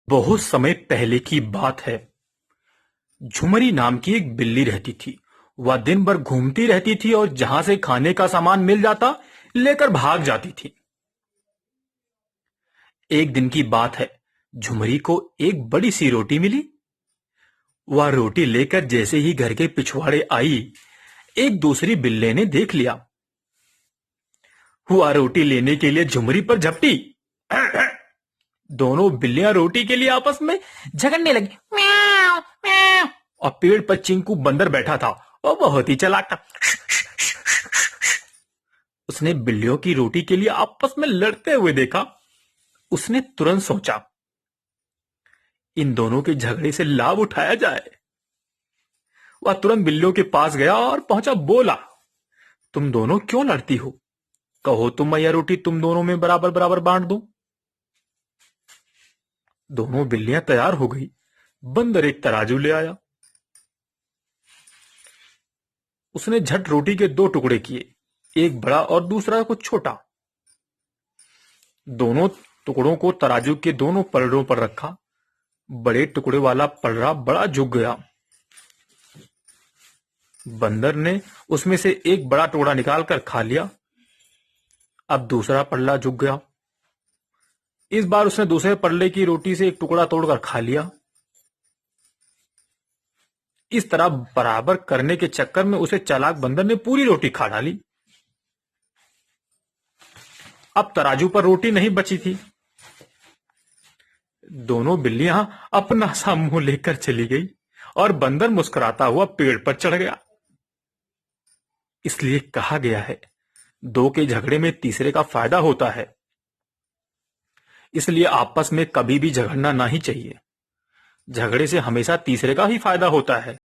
बहुत समय पहले की बात है। झुमरी नाम की एक बिल्ली रहती थी। वह दिन भर घूमती रहती थी और जहां से खाने का सामान मिल जाता लेकर भाग जाती थी। एक दिन की बात है, झुमरी को एक बड़ी सी रोटी मिली। वह रोटी लेकर जैसे ही घर के पिछवाड़े आई, एक दूसरी बिल्ली ने देख लिया। वह रोटी लेने के लिए झुमरी पर झपटी। दोनों बिल्लियां रोटी के लिए आपस में झगड़ने लगी। म्याऊं, म्याऊं। और पेड़ पर चिंकू बंदर बैठा था और बहुत ही चालाक था। उसने बिल्लियों की रोटी के लिए आपस में लड़ते हुए देखा। उसने तुरंत सोचा, इन दोनों के झगड़े से लाभ उठाया जाए। वह तुरंत बिल्लियों के पास गया और पहुंचा। बोला, तुम दोनों क्यों लड़ती हो? कहो तो मैं यह रोटी तुम दोनों में बराबर बराबर बांट दूं। दोनों बिल्लियां तैयार हो गई। बंदर एक तराजू ले आया। उसने झट रोटी के दो टुकड़े किए, एक बड़ा और दूसरा कुछ छोटा। दोनों टुकड़ों को तराजू के दोनों पलड़ों पर रखा। बड़े टुकड़े वाला पलड़ा बड़ा झुक गया। बंदर ने उसमें से एक बड़ा टुकड़ा निकालकर खा लिया। अब दूसरा पल्ला झुक गया। इस बार उसने दूसरे पल्ले की रोटी से एक टुकड़ा तोड़कर खा लिया। इस तरह बराबर करने के चक्कर में उसे चालाक बंदर ने पूरी रोटी खा डाली। अब तराजू पर रोटी नहीं बची थी। दोनों बिल्लियां अपना सा मुंह लेकर चली गई और बंदर मुस्कुराता हुआ पेड़ पर चढ़ गया। इसलिए कहा गया है, दो के झगड़े में तीसरे का फायदा होता है। इसलिए आपस में कभी भी झगड़ना नहीं चाहिए। झगड़े से हमेशा तीसरे का ही फायदा होता है।